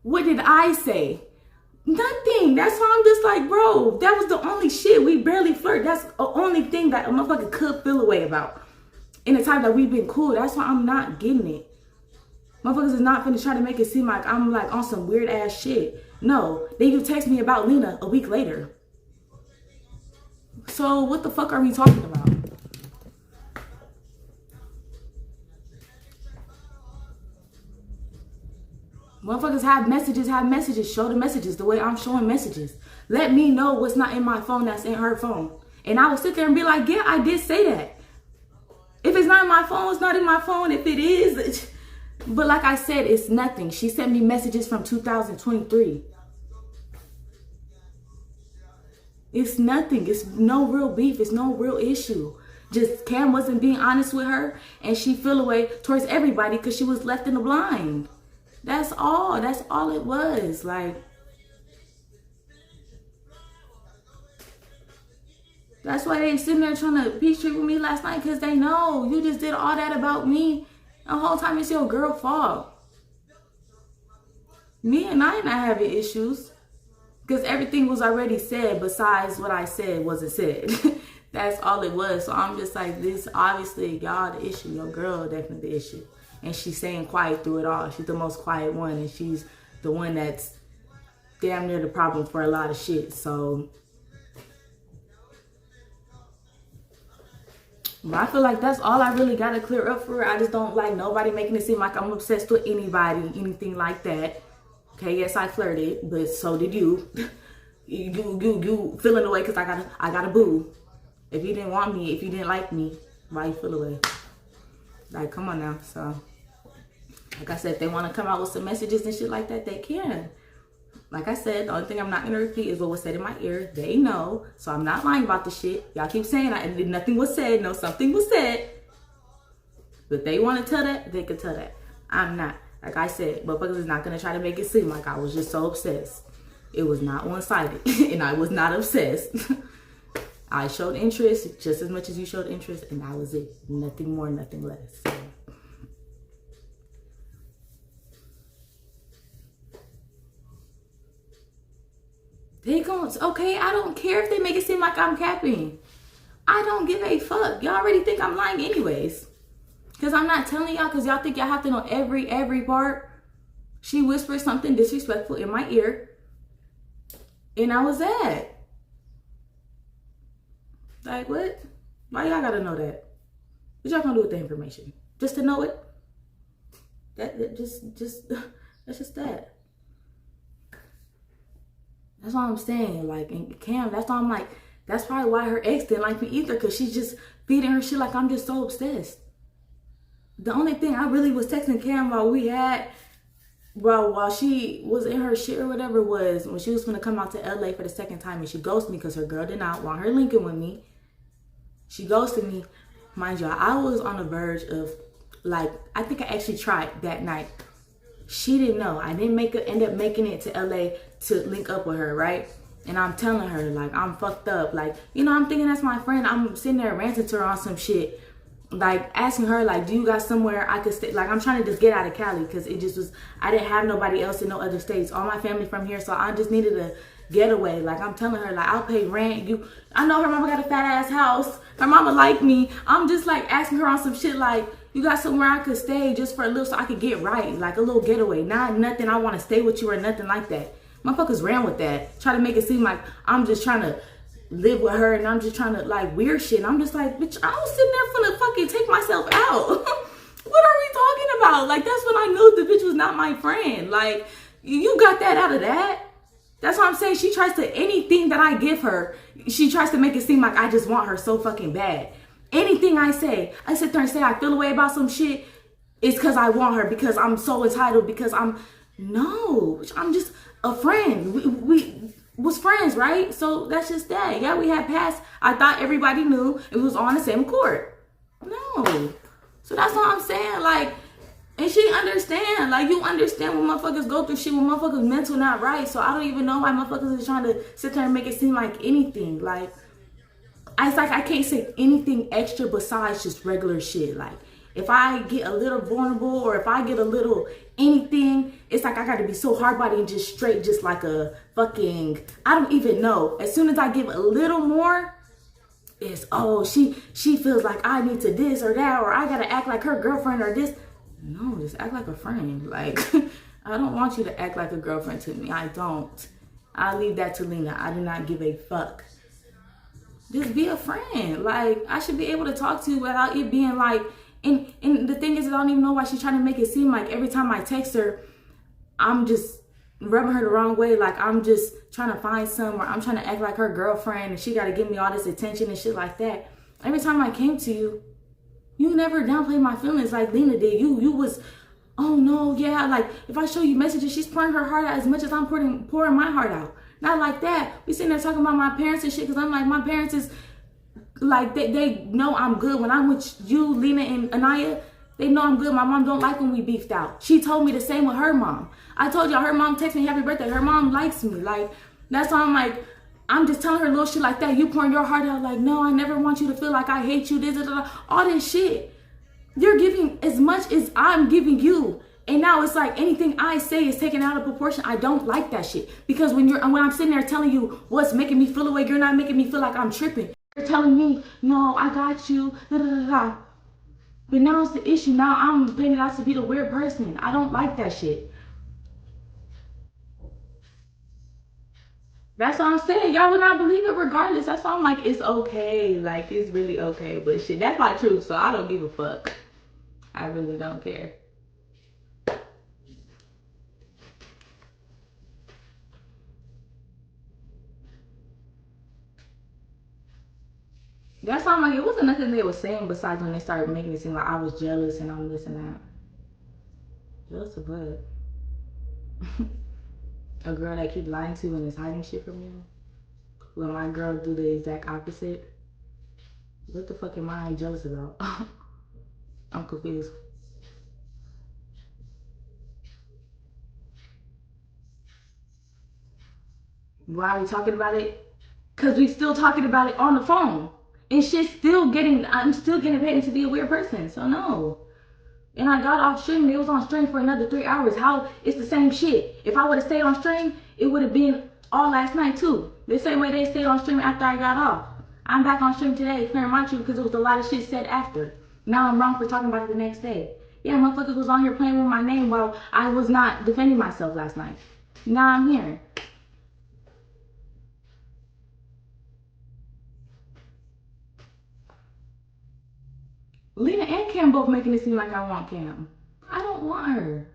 What did I say? Nothing. That's why I'm just like, bro, that was the only shit. We barely flirt. That's the only thing that a motherfucker could feel away about. In the time that we've been cool. That's why I'm not getting it. Motherfuckers is not finna try to make it seem like I'm like on some weird ass shit. No. Then you text me about Lena a week later. So what the fuck are we talking about? Motherfuckers have messages. Show the messages the way I'm showing messages. Let me know what's not in my phone that's in her phone. And I will sit there and be like, yeah, I did say that. If it's not in my phone, it's not in my phone. If it is, but like I said, it's nothing. She sent me messages from 2023. It's nothing. It's no real beef. It's no real issue. Just Cam wasn't being honest with her, and she feel away towards everybody because she was left in the blind. That's all. That's all it was. Like, that's why they sitting there trying to peace treat with me last night, because they know you just did all that about me. The whole time it's your girl fault. Me and I not having issues because everything was already said besides what I said wasn't said. That's all it was. So I'm just like, this obviously y'all the issue. Your girl definitely the issue. And she's staying quiet through it all. She's the most quiet one. And she's the one that's damn near the problem for a lot of shit. So but I feel like that's all I really got to clear up for her. I just don't like nobody making it seem like I'm obsessed with anybody, anything like that. Okay, yes, I flirted, but so did you. You feeling away because I got a boo. If you didn't want me, if you didn't like me, why you feel away? Like, come on now. So, like I said, if they want to come out with some messages and shit like that, they can. Like I said, the only thing I'm not going to repeat is what was said in my ear. They know. So I'm not lying about the shit. Y'all keep saying nothing was said. No, something was said. But they want to tell that, they can tell that. I'm not. Like I said, motherfuckers is not going to try to make it seem like I was just so obsessed. It was not one-sided. And I was not obsessed. I showed interest just as much as you showed interest. And that was it. Nothing more, nothing less. So. They gon' okay, I don't care if they make it seem like I'm capping. I don't give a fuck. Y'all already think I'm lying anyways. Because I'm not telling y'all because y'all think y'all have to know every part. She whispered something disrespectful in my ear. And I was that. Like, what? Why y'all gotta know that? What y'all gonna do with the information? Just to know it? That's just that. That's all I'm saying. Like, and Cam, that's why I'm like, that's probably why her ex didn't like me either, because she's just feeding her shit like I'm just so obsessed. The only thing I really was texting Cam while she was in her shit or whatever was when she was going to come out to LA for the second time and she ghosted me because her girl did not want her linking with me. She ghosted me. Mind you, I was on the verge of, like, I think I actually tried that night. She didn't know. I didn't end up making it to LA to link up with her, right? And I'm telling her, like, I'm fucked up. Like, you know, I'm thinking that's my friend. I'm sitting there ranting to her on some shit. Like, asking her, like, do you got somewhere I could stay? Like, I'm trying to just get out of Cali because it just was, I didn't have nobody else in no other states. All my family from here, so I just needed a getaway. Like, I'm telling her, like, I'll pay rent. I know her mama got a fat ass house. Her mama like me. I'm just, like, asking her on some shit, like, you got somewhere I could stay just for a little so I could get right. Like, a little getaway. Not nothing I want to stay with you or nothing like that. Motherfuckers ran with that. Try to make it seem like I'm just trying to live with her and I'm just trying to, like, weird shit. And I'm just like, bitch, I was sitting there finna fucking take myself out. What are we talking about? Like, that's when I knew the bitch was not my friend. Like, you got that out of that? That's what I'm saying. She tries to, anything that I give her, she tries to make it seem like I just want her so fucking bad. Anything I say, I sit there and say I feel a way about some shit, it's because I want her, because I'm so entitled, because no, I'm just a friend. We was friends, right? So that's just that. Yeah, we had past. I thought everybody knew it was on the same court. No. So that's what I'm saying. Like, and she understand. Like, you understand when motherfuckers go through shit when motherfuckers mental not right. So I don't even know why motherfuckers is trying to sit there and make it seem like anything. Like, it's like I can't say anything extra besides just regular shit. Like, If I get a little vulnerable or if I get a little anything, it's like I gotta be so hard body and just straight, just like a fucking, I don't even know. As soon as I give a little more, it's, oh, she feels like I need to this or that, or I gotta act like her girlfriend or this. No, just act like a friend. Like, I don't want you to act like a girlfriend to me. I don't. I leave that to Lena. I do not give a fuck. Just be a friend. Like, I should be able to talk to you without it being like, and the thing is, I don't even know why she's trying to make it seem like every time I text her, I'm just rubbing her the wrong way. Like, I'm just trying to find somewhere. I'm trying to act like her girlfriend and she got to give me all this attention and shit like that. Every time I came to you, you never downplayed my feelings like Lena did. You was, oh no, yeah, like if I show you messages, she's pouring her heart out as much as I'm pouring my heart out. Not like that. We sitting there talking about my parents and shit, because I'm like, my parents is like, they know I'm good. When I'm with you, Lena and Nayah, they know I'm good. My mom don't like when we beefed out. She told me the same with her mom. I told y'all, her mom texted me happy birthday. Her mom likes me. Like, that's why I'm like, I'm just telling her little shit like that. You pouring your heart out like, no, I never want you to feel like I hate you, this, all this shit. You're giving as much as I'm giving you. And now it's like anything I say is taken out of proportion. I don't like that shit. Because when I'm sitting there telling you what's making me feel away, you're not making me feel like I'm tripping. You're telling me, no, I got you, But now it's the issue. Now I'm painted out to be the weird person. I don't like that shit. That's what I'm saying. Y'all would not believe it regardless. That's why I'm like, it's okay. Like, it's really okay. But shit, that's my truth, so I don't give a fuck. I really don't care. That's why I'm like, it wasn't nothing they were saying besides when they started making it seem like I was jealous and I'm this and that. Jealous of what? A girl that keep lying to you and is hiding shit from you? When my girl do the exact opposite? What the fuck am I jealous about? I'm confused. Why are we talking about it? Because we still talking about it on the phone. And shit's still getting, I'm still getting paid to be a weird person. So no. And I got off stream. It was on stream for another 3 hours. How? It's the same shit. If I would have stayed on stream, it would have been all last night too. The same way they stayed on stream after I got off. I'm back on stream today clearing my truth because it was a lot of shit said after. Now I'm wrong for talking about it the next day. Yeah, motherfuckers was on here playing with my name while I was not defending myself last night. Now I'm here. Lena and Cam both making it seem like I want Cam. I don't want her.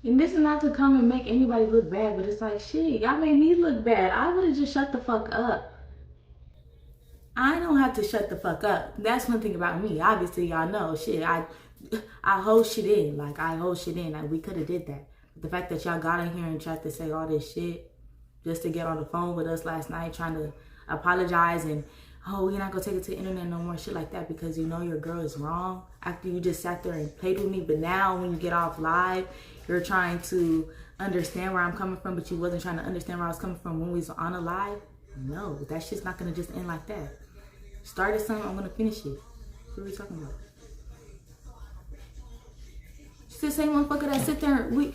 And this is not to come and make anybody look bad, but it's like, shit, y'all made me look bad. I would have just shut the fuck up. I don't have to shut the fuck up. That's one thing about me. Obviously, y'all know, shit, I hold shit in. Like, I hold shit in. Like, we could have did that. But the fact that y'all got in here and tried to say all this shit just to get on the phone with us last night, trying to apologize and, oh, we're not going to take it to the internet no more, shit like that, because you know your girl is wrong after you just sat there and played with me. But now when you get off live, you're trying to understand where I'm coming from, but you wasn't trying to understand where I was coming from when we was on a live. No, that shit's not going to just end like that. Started something, I'm going to finish it. What are we talking about? She's the same motherfucker that sit there, when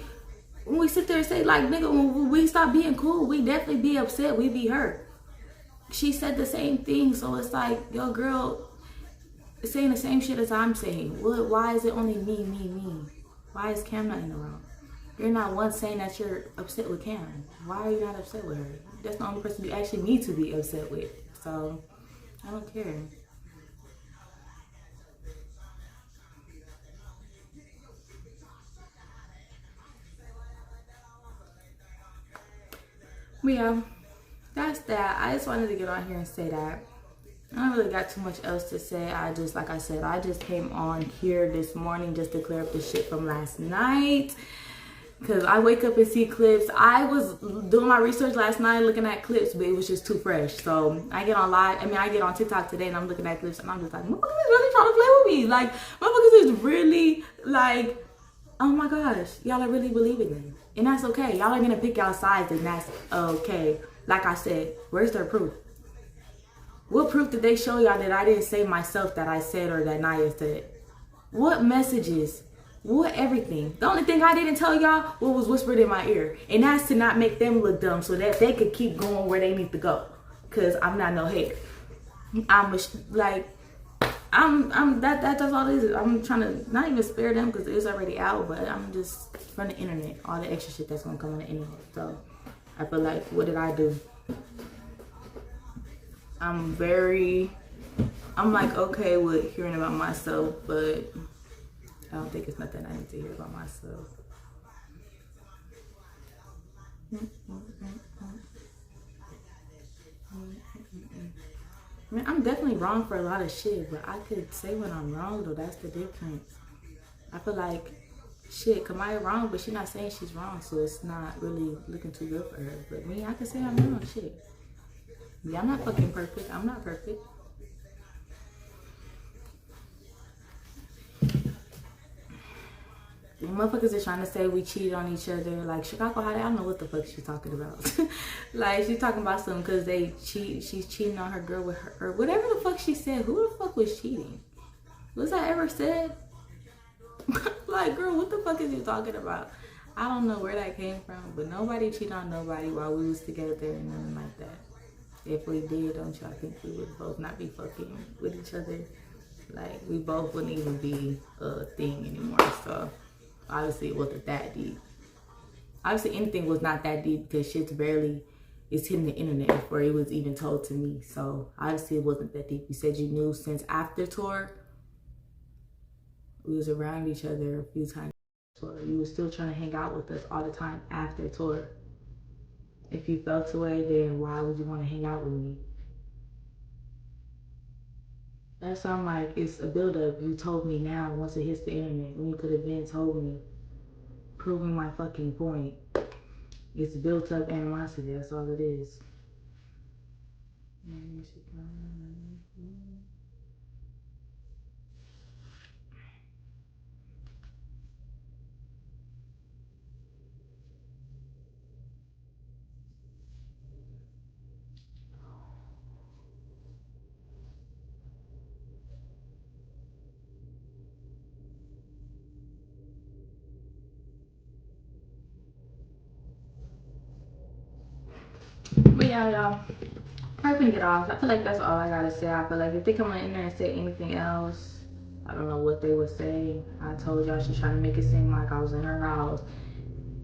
we sit there and say, like, nigga, when we stop being cool, we definitely be upset, we be hurt. She said the same thing, so it's like, yo, girl, saying the same shit as I'm saying. Why is it only me? Why is Cam not in the room? You're not once saying that you're upset with Cam. Why are you not upset with her? That's the only person you actually need to be upset with. So, I don't care. But yeah, that's that. I just wanted to get on here and say that. I don't really got too much else to say. I just, like I said, I just came on here this morning just to clear up the shit from last night. Because I wake up and see clips. I was doing my research last night looking at clips, but it was just too fresh. So I get on I get on TikTok today and I'm looking at clips and I'm just like, motherfuckers is really trying to play with me. Like, motherfuckers is really, like, oh my gosh, y'all are really believing them. And that's okay. Y'all are gonna pick y'all sides, and that's okay. Like I said, where's their proof? What proof did they show y'all that I didn't say myself that I said or that Naya said? What messages? What everything? The only thing I didn't tell y'all what was whispered in my ear. And that's to not make them look dumb so that they could keep going where they need to go. Cause I'm not no hater. That's all it is. I'm trying to not even spare them because it's already out, but I'm just from the internet, all the extra shit that's gonna come on the internet. So I feel like, what did I do? I'm like okay with hearing about myself, but I don't think it's nothing I need to hear about myself. I mean, I'm definitely wrong for a lot of shit, but I could say when I'm wrong, though. That's the difference. I feel like, shit, Kamaya wrong, but she's not saying she's wrong, so it's not really looking too good for her. But me, I can say I'm wrong, shit. Yeah, I'm not fucking perfect. I'm not perfect. The motherfuckers are trying to say we cheated on each other. Like, Chicago, I don't know what the fuck she's talking about. Like, she's talking about something because she's cheating on her girl with her, or whatever the fuck she said. Who the fuck was cheating? Was that ever said? Like, girl, what the fuck is you talking about? I don't know where that came from, but nobody cheated on nobody while we was together and nothing like that. If we did, don't y'all think we would both not be fucking with each other? Like, we both wouldn't even be a thing anymore, so obviously it wasn't that deep. Obviously anything was not that deep because shit's barely is hitting the internet before it was even told to me. So obviously it wasn't that deep. You said you knew since after tour. We was around each other a few times. So you were still trying to hang out with us all the time after tour. If you felt away, then why would you want to hang out with me? That sounds like it's a buildup. You told me now once it hits the internet when you could have been told me. Proving my fucking point. It's built up animosity. That's all it is. But yeah, y'all. I'm gonna get off. I feel like that's all I gotta say. I feel like if they come on in there and say anything else, I don't know what they would say. I told y'all she's trying to make it seem like I was in her house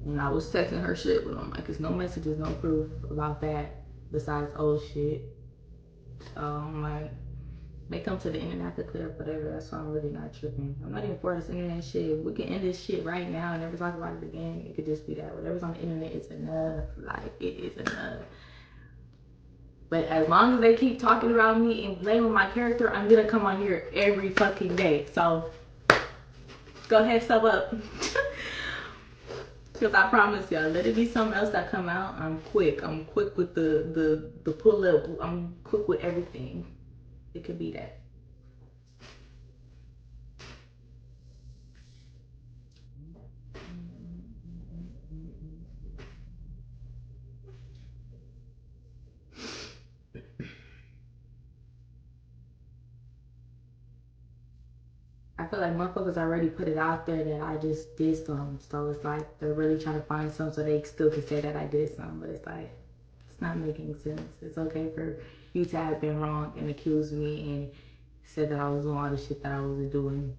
and I was texting her shit, but I'm like, there's no messages, no proof about that besides old shit. So I'm like, they come to the internet to clear up whatever. That's why I'm really not tripping. I'm not even for this internet shit. We can end this shit right now and never talk about it again. It could just be that whatever's on the internet is enough. Like, it is enough. But as long as they keep talking about me and blaming my character, I'm gonna come on here every fucking day. So go ahead, sub up. Because I promise y'all, let it be something else that come out. I'm quick. I'm quick with the pull up. I'm quick with everything. It could be that. I feel like motherfuckers already put it out there that I just did something. So it's like they're really trying to find something so they still can say that I did something. But it's like, it's not making sense. It's okay for you to have been wrong and accuse me and said that I was doing all the shit that I was doing.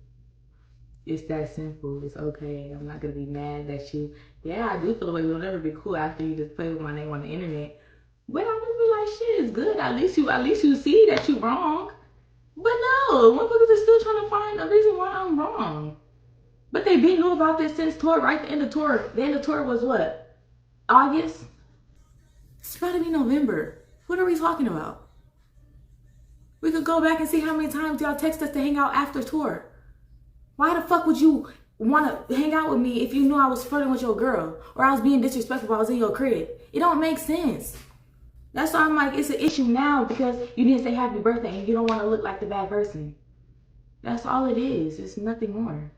It's that simple. It's okay. I'm not gonna be mad that you. Yeah, I do feel the way we'll never be cool after you just play with my name on the internet. But I'm just be like, shit, it's good. At least you see that you wrong. But no, motherfuckers are still trying to find a reason why I'm wrong. But they been knew about this since tour, right? The end of tour. The end of tour was what? August? It's about to be November. What are we talking about? We could go back and see how many times y'all text us to hang out after tour. Why the fuck would you want to hang out with me if you knew I was flirting with your girl or I was being disrespectful while I was in your crib? It don't make sense. That's why I'm like, it's an issue now because you didn't say happy birthday and you don't want to look like the bad person. That's all it is. It's nothing more.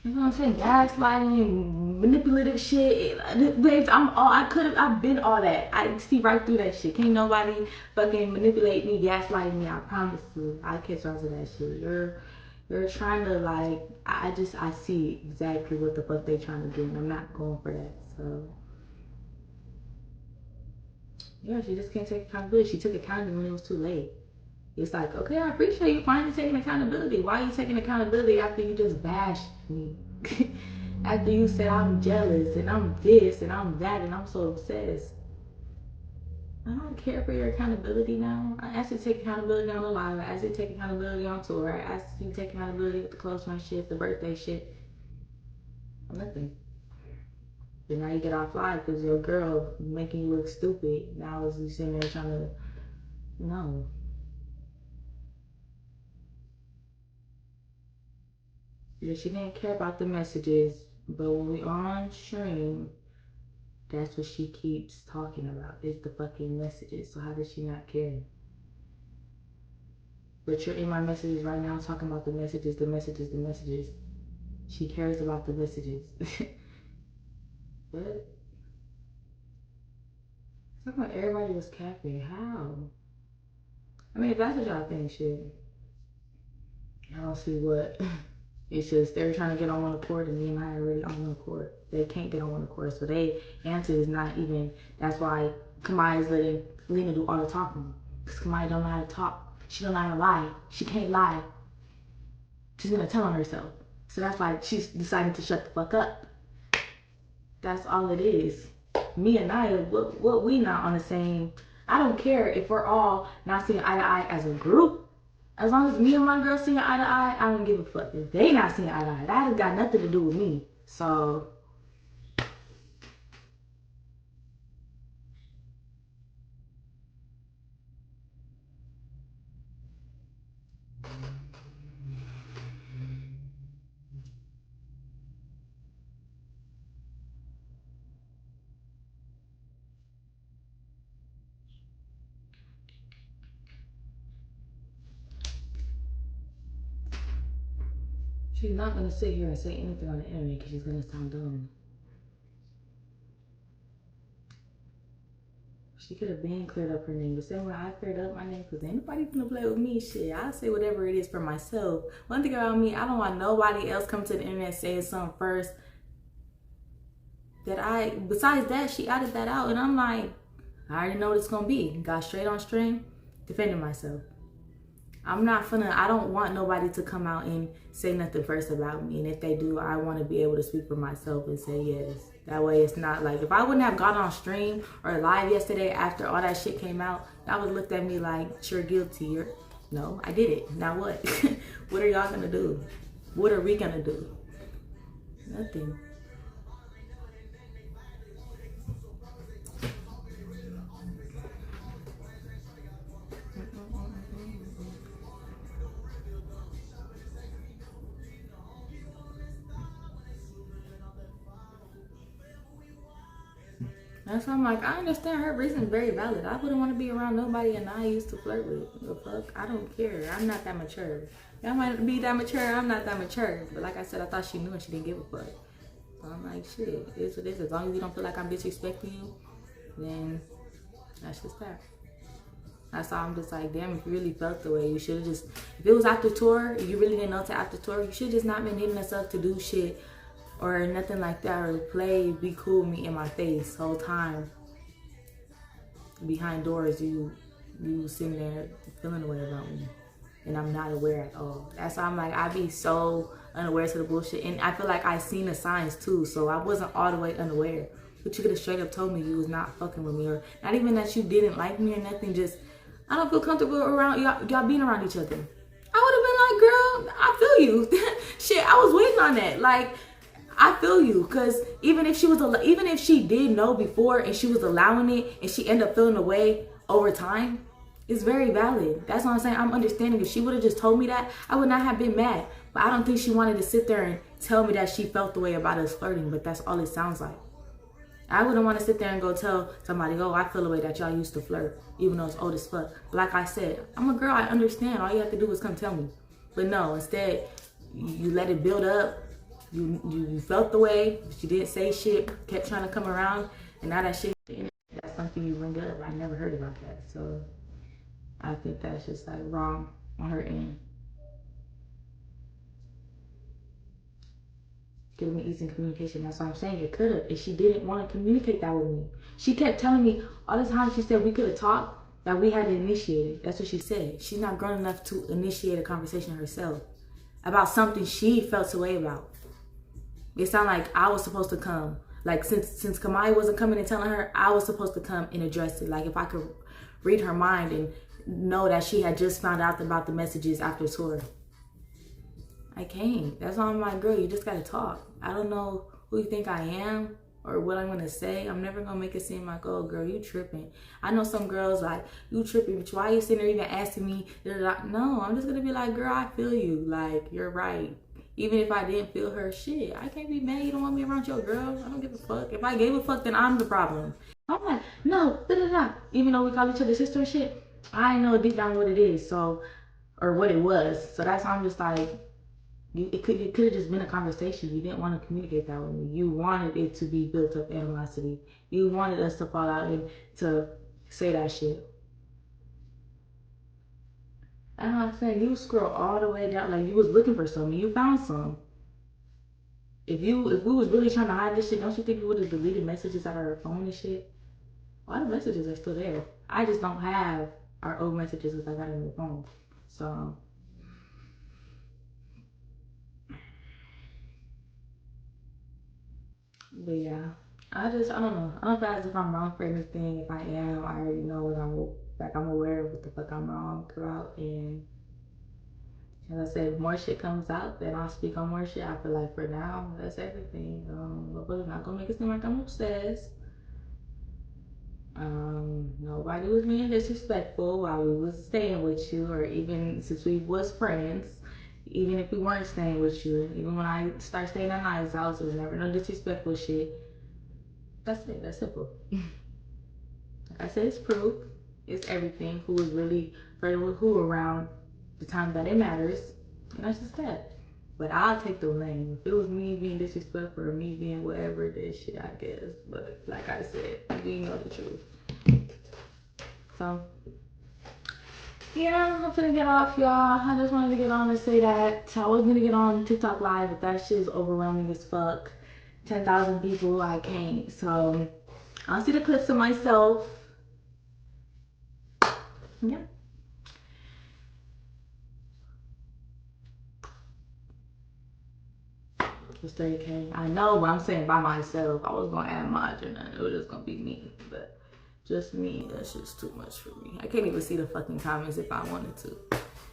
You know what I'm saying? Gaslighting, manipulative shit. Babes, I've been all that. I see right through that shit. Can't nobody fucking manipulate me, gaslighting me. I promise you. I catch on to that shit. You're trying to like, I see exactly what the fuck they trying to do, and I'm not going for that. So, yeah, she just can't take accountability. She took accountability when it was too late. It's like, okay, I appreciate you finally taking accountability. Why are you taking accountability after you just bashed me? After you said I'm jealous and I'm this and I'm that and I'm so obsessed. I don't care for your accountability now. I asked you to take accountability on the live. I asked you to take accountability on tour. I asked you to take accountability with the close friend shit, the birthday shit. Nothing. But now you get off live because your girl making you look stupid. Now is you sitting there trying to, no. Yeah, she didn't care about the messages, but when we on stream, that's what she keeps talking about, is the fucking messages. So how does she not care? But you're in my messages right now talking about the messages, the messages, the messages. She cares about the messages. What? Talking about everybody was capping. How? I mean, if that's what y'all think, shit. I don't see what. It's just they're trying to get on one accord, and me and I are already on one accord. They can't get on one accord, so they answer is not even. That's why Kamai is letting Lena do all the talking, because Kamai don't know how to talk. She don't know how to lie. She can't lie. She's gonna tell on herself. So that's why she's deciding to shut the fuck up. That's all it is. Me and Naya, what we not on the same. I don't care if we're all not seeing eye to eye as a group. As long as me and my girl seeing eye to eye, I don't give a fuck. If they not seeing eye to eye, that has got nothing to do with me. So she's not gonna sit here and say anything on the internet because she's gonna sound dumb. She could have been cleared up her name. The same way I cleared up my name, because ain't nobody gonna play with me. Shit, I say whatever it is for myself. One thing about me, I don't want nobody else come to the internet saying something first that besides that, she added that out, and I'm like, I already know what it's gonna be. Got straight on stream, defending myself. I don't want nobody to come out and say nothing first about me. And if they do, I want to be able to speak for myself and say yes. That way it's not like, if I wouldn't have gone on stream or live yesterday after all that shit came out, that would look at me like, you're guilty. No, I did it. Now what? What are y'all gonna do? What are we gonna do? Nothing. That's why I'm like, I understand her reason is very valid. I wouldn't want to be around nobody and I used to flirt with. The fuck? I don't care. I'm not that mature. Y'all might be that mature. I'm not that mature. But like I said, I thought she knew and she didn't give a fuck. So I'm like, shit, it is what it is. As long as you don't feel like I'm disrespecting you, then that's just that. That's why I'm just like, damn, if you really felt the way, you should have just, if it was after tour, if you really didn't know to after tour, you should have just not been hitting us up to do shit or nothing like that, or play, be cool with me in my face whole time. Behind doors, you sitting there feeling away about me, and I'm not aware at all. That's why I'm like, I be so unaware to the bullshit, and I feel like I seen the signs too, so I wasn't all the way unaware. But you could have straight up told me you was not fucking with me, or not even that you didn't like me or nothing, just, I don't feel comfortable around y'all being around each other. I would have been like, girl, I feel you. Shit, I was waiting on that. Like, I feel you, because even if she did know before and she was allowing it and she ended up feeling away over time, it's very valid. That's what I'm saying. I'm understanding. If she would have just told me that, I would not have been mad. But I don't think she wanted to sit there and tell me that she felt the way about us flirting, but that's all it sounds like. I wouldn't want to sit there and go tell somebody, oh, I feel the way that y'all used to flirt, even though it's old as fuck. But like I said, I'm a girl, I understand. All you have to do is come tell me. But no, instead, you let it build up. You felt the way, but you didn't say shit, kept trying to come around, and now that shit, that's something you bring up. I never heard about that. So I think that's just like wrong on her end. Could have been easy communication. That's what I'm saying. It could have. If she didn't want to communicate that with me. She kept telling me all the time, she said we could have talked, that we had to initiate it. That's what she said. She's not grown enough to initiate a conversation herself about something she felt a way about. It sounded like I was supposed to come. Like since Kamai wasn't coming and telling her, I was supposed to come and address it. Like if I could read her mind and know that she had just found out about the messages after tour. I can't. That's why I'm like, girl, you just gotta talk. I don't know who you think I am or what I'm gonna say. I'm never gonna make it seem like, oh, girl, you tripping. I know some girls like, you tripping, but why are you sitting there even asking me? No, I'm just gonna be like, girl, I feel you. Like, you're right. Even if I didn't feel her, shit, I can't be mad. You don't want me around your girl. I don't give a fuck. If I gave a fuck, then I'm the problem. I'm like, no, Even though we call each other sister and shit, I know deep down what it is, so, or what it was. So that's why I'm just like, it could have just been a conversation. You didn't want to communicate that with me. You wanted it to be built up animosity. You wanted us to fall out and to say that shit. And I'm saying, you scroll all the way down, like you was looking for something. You found some. If we was really trying to hide this shit, don't you think we would have deleted messages out of our phone and shit? A lot of messages are still there. I just don't have our old messages because I got it on the phone. So. But yeah, I don't know. I don't feel as if I'm wrong for anything. If I am, I already know what I'm aware of what the fuck I'm wrong about. And as I said, if more shit comes out, then I'll speak on more shit. I feel like for now, that's everything. But I'm not gonna make it seem like I'm obsessed. Nobody was being disrespectful while we was staying with you, or even since we was friends. Even if we weren't staying with you, even when I started staying at Naya's house, it was never no disrespectful shit. That's it. That's simple. Like I said, it's proof. It's everything. Who was really flirting with who around the time that it matters. And that's just that. But I'll take the blame. If it was me being disrespectful or me being whatever, this shit, I guess. But like I said, we know the truth. So, yeah, I'm finna get off, y'all. I just wanted to get on and say that. I was gonna get on TikTok Live, but that shit is overwhelming as fuck. 10,000 people, I can't. So, I'll see the clips of myself. Yeah. It's 30K. I know, but I'm saying by myself. I was gonna add mods or nothing. It was just gonna be me. But just me, that's just too much for me. I can't even see the fucking comments if I wanted to.